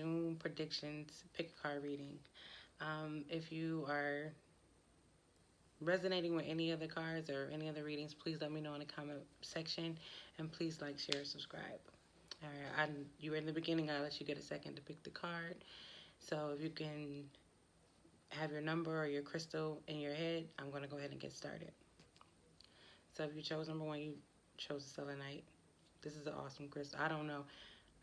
June predictions, pick a card reading. If you are resonating with any other cards or any other readings, please let me know in the comment section, and please like, share, subscribe. All right, you were in the beginning. I'll let you get a second to pick the card. So if you can have your number or your crystal in your head, I'm going to go ahead and get started. So if you chose number 1, you chose the selenite. This is an awesome crystal. I don't know.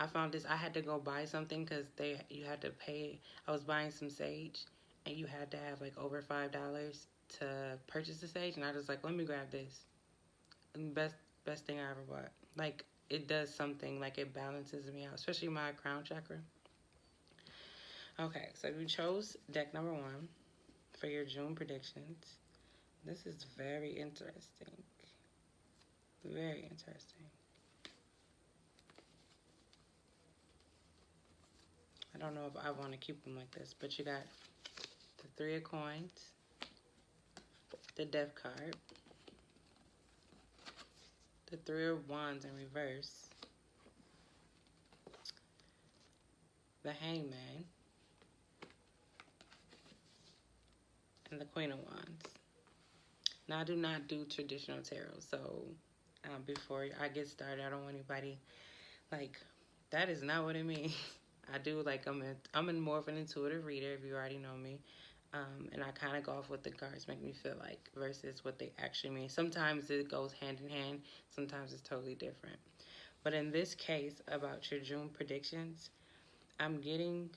I found this. I had to go buy something because you had to pay. I was buying some sage, and you had to have like over $5 to purchase the sage, and I was like, let me grab this. And best thing I ever bought. Like, it does something, like it balances me out, especially my crown chakra. Okay, so you chose deck number 1 for your June predictions. This is very interesting. Very interesting. I don't know if I want to keep them like this, but you got the 3 of coins, the death card, the 3 of wands in reverse, the hangman, and the queen of wands. Now, I do not do traditional tarot, so before I get started, I don't want anybody, like, that is not what it means. I do, like, I'm more of an intuitive reader, if you already know me. And I kind of go off what the cards make me feel like versus what they actually mean. Sometimes it goes hand in hand. Sometimes it's totally different. But in this case, about your June predictions, I'm getting,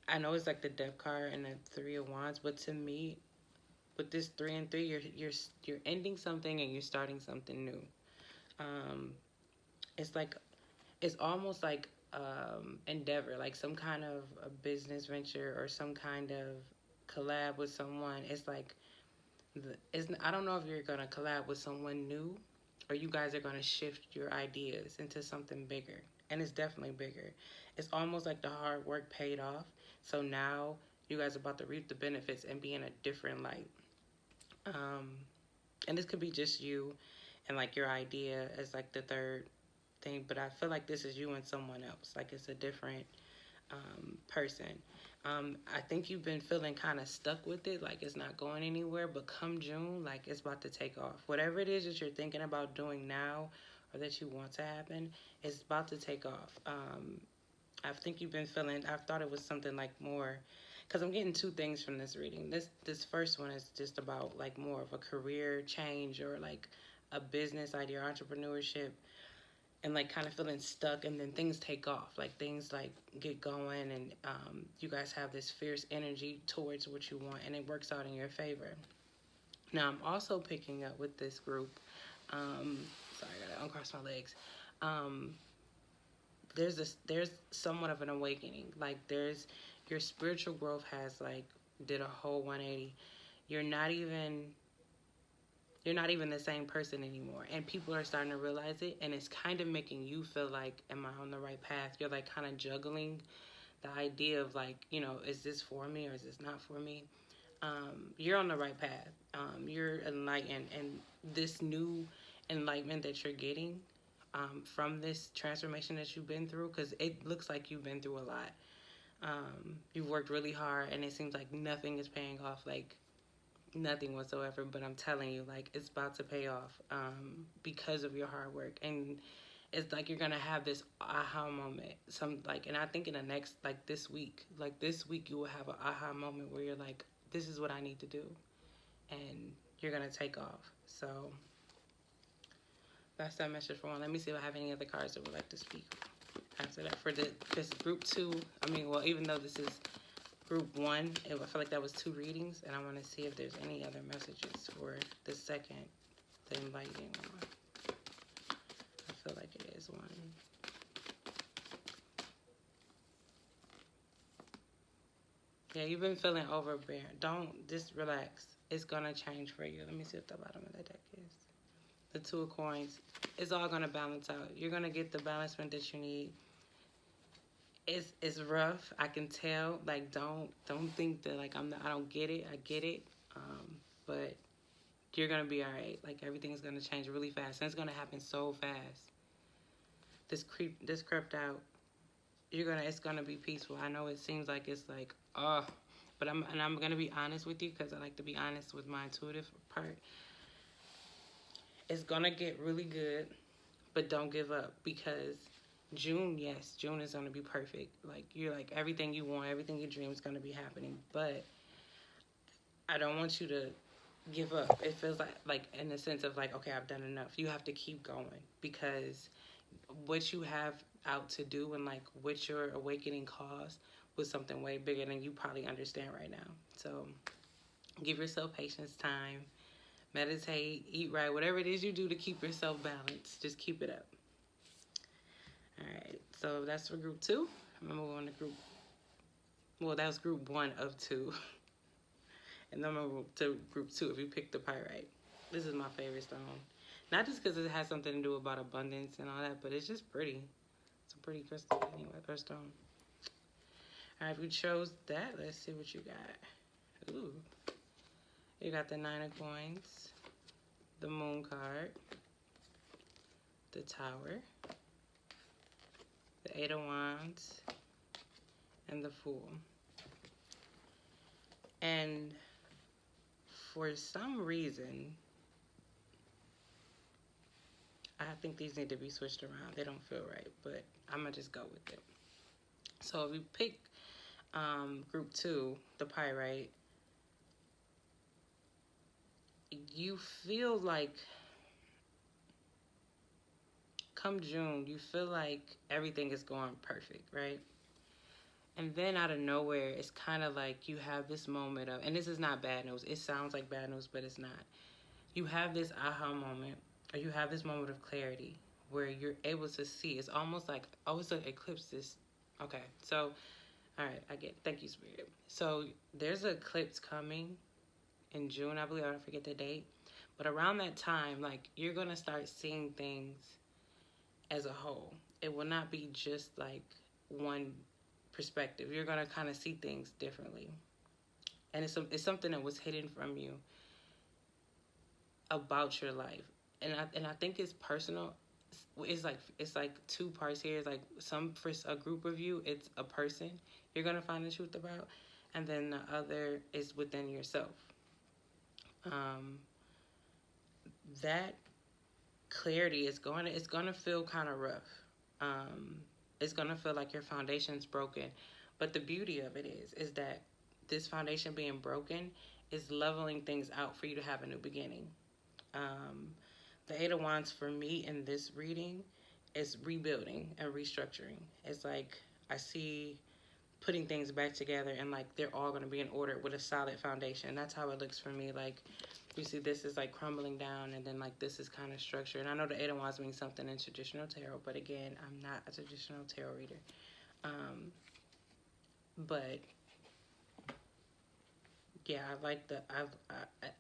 I know it's like the death card and the 3 of wands, but to me, with this 3 and 3, you're ending something and you're starting something new. It's almost like endeavor, like some kind of a business venture or some kind of collab with someone. It's like I don't know if you're gonna collab with someone new or you guys are gonna shift your ideas into something bigger, and it's definitely bigger. It's almost like the hard work paid off, so now you guys are about to reap the benefits and be in a different light. And this could be just you and like your idea as like the third thing, but I feel like this is you and someone else. Like it's a different person. I think you've been feeling kind of stuck with it, like it's not going anywhere, but come June, like it's about to take off. Whatever it is that you're thinking about doing now or that you want to happen, it's about to take off. I think you've been feeling, I thought it was something like more, because I'm getting 2 things from this reading. This first one is just about like more of a career change or like a business idea, entrepreneurship, and like kind of feeling stuck, and then things take off, like things like get going, and you guys have this fierce energy towards what you want, and it works out in your favor. Now I'm also picking up with this group, sorry, I gotta uncross my legs. There's somewhat of an awakening, like there's your spiritual growth has like did a whole 180. You're not even the same person anymore, and people are starting to realize it, and it's kind of making you feel like, am I on the right path? You're like kind of juggling the idea of like, is this for me or is this not for me? You're on the right path. You're enlightened, and this new enlightenment that you're getting from this transformation that you've been through, because it looks like you've been through a lot. You've worked really hard, and it seems like nothing is paying off, like nothing whatsoever, but I'm telling you, like, it's about to pay off because of your hard work. And it's like you're gonna have this aha moment, and I think in the next, like this week you will have an aha moment where you're like, this is what I need to do, and you're gonna take off. So that's that message for 1. Let me see if I have any other cards that would like to speak after that for this group 2. Even though this is group 1, I feel like that was 2 readings, and I want to see if there's any other messages for the second, the enlightening one. I feel like it is one. Yeah, you've been feeling overbearing. Just relax. It's gonna change for you. Let me see what the bottom of the deck is. The 2 of coins. It's all gonna balance out. You're gonna get the balancement that you need. It's rough. I can tell. Like, don't think that like I don't get it. I get it. But you're gonna be all right. Like, everything is gonna change really fast, and it's gonna happen so fast. this crept out, it's gonna be peaceful. I know it seems like it's like, but I'm gonna be honest with you because I like to be honest with my intuitive part. It's gonna get really good, but don't give up, because June, yes, June is gonna be perfect. Like, you're like, everything you want, everything you dream is gonna be happening. But I don't want you to give up. It feels like in the sense of like, okay, I've done enough. You have to keep going, because what you have out to do and like what your awakening caused was something way bigger than you probably understand right now. So give yourself patience, time, meditate, eat right, whatever it is you do to keep yourself balanced, just keep it up. All right, so that's for group 2. I'm gonna move on to that was group 1 of 2. And then I'm gonna move to group 2 if you picked the pyrite. This is my favorite stone. Not just because it has something to do about abundance and all that, but it's just pretty. It's a pretty crystal anyway, or stone. All right, if you chose that, let's see what you got. Ooh. You got the 9 of coins, the moon card, the tower, the 8 of wands, and the fool. And for some reason, I think these need to be switched around. They don't feel right, but I'm going to just go with it. So if you pick group 2, the pyrite, you feel like come June, you feel like everything is going perfect, right? And then out of nowhere, it's kind of like you have this moment of, and this is not bad news. It sounds like bad news, but it's not. You have this aha moment, or you have this moment of clarity where you're able to see. It's almost like, oh, it's an eclipse. Okay, so, all right, I get it. Thank you, Spirit. So there's an eclipse coming in June, I believe. I don't forget the date. But around that time, like, you're going to start seeing things as a whole. It will not be just like one perspective. You're going to kind of see things differently. And it's something that was hidden from you about your life. And I think it's personal. It's like 2 parts here. It's like for a group of you, it's a person you're going to find the truth about. And then the other is within yourself. That clarity is going to feel kind of rough. It's going to feel like your foundation's broken. But the beauty of it is that this foundation being broken is leveling things out for you to have a new beginning. The 8 of Wands for me in this reading is rebuilding and restructuring. It's like I see putting things back together, and like they're all going to be in order with a solid foundation. That's how it looks for me. Like, you see this is like crumbling down, and then like this is kind of structured. And I know the 8 of Wands means something in traditional tarot, but again, I'm not a traditional tarot reader. But yeah, I like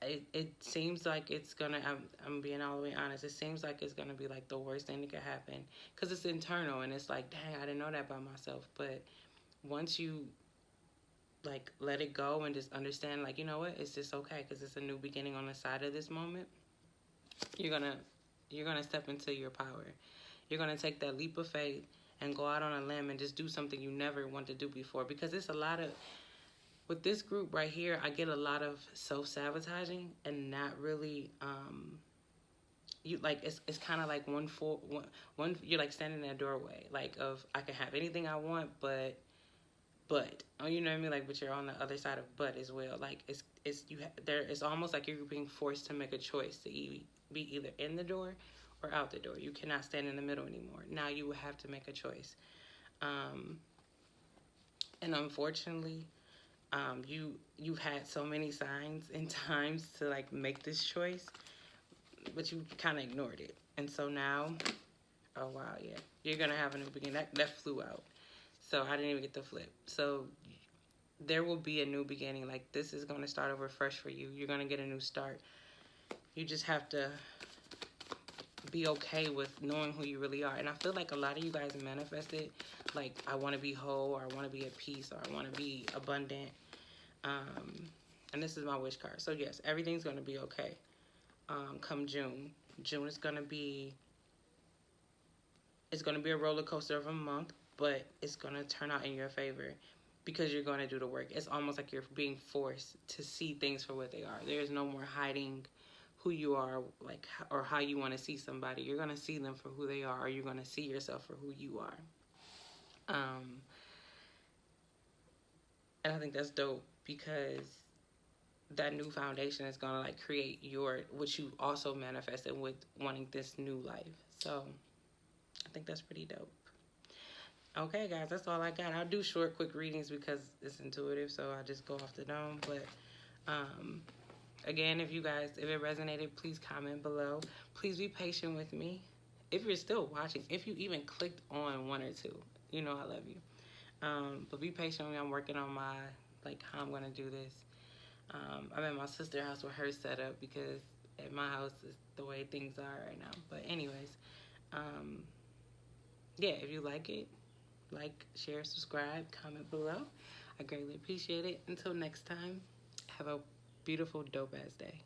it seems like it's gonna, I'm being all the way honest, it seems like it's gonna be like the worst thing that could happen, because it's internal, and it's like, dang, I didn't know that about myself. But once you like let it go and just understand, like, you know what, it's just okay, because it's a new beginning on the side of this moment, you're gonna step into your power. You're gonna take that leap of faith and go out on a limb and just do something you never wanted to do before. Because it's a lot of, with this group right here, I get a lot of self-sabotaging and not really, you like, it's kind of like one, you're like standing in a doorway, like of, I can have anything I want, but, oh, you know what I mean? Like, but you're on the other side of but as well. Like, it's almost like you're being forced to make a choice to be either in the door or out the door. You cannot stand in the middle anymore. Now you will have to make a choice. And unfortunately, you've had so many signs and times to like make this choice, but you kind of ignored it. And so now, oh wow, yeah, you're gonna have a new beginning. That flew out, so I didn't even get the flip. So there will be a new beginning. Like, this is gonna start over fresh for you. You're gonna get a new start. You just have to be okay with knowing who you really are. And I feel like a lot of you guys manifested, like, I want to be whole, or I want to be at peace, or I want to be abundant. And this is my wish card. So yes, everything's going to be okay. Come June. June is going to be It's going to be a roller coaster of a month, but it's going to turn out in your favor because you're going to do the work. It's almost like you're being forced to see things for what they are. There's no more hiding who you are, like, or how you want to see somebody. You're going to see them for who they are, or you're going to see yourself for who you are. And I think that's dope because that new foundation is going to like create your, what you also manifested with wanting this new life. So I think that's pretty dope. Okay, guys, that's all I got. I'll do short, quick readings because it's intuitive, so I just go off the dome. But again, if it resonated, please comment below. Please be patient with me. If you're still watching, if you even clicked on one or two, you know I love you. But be patient with me. I'm working on my, like, how I'm going to do this. I'm at my sister's house with her setup because at my house is the way things are right now. But anyways, yeah, if you like it, like, share, subscribe, comment below. I greatly appreciate it. Until next time, have a beautiful, dope-ass day.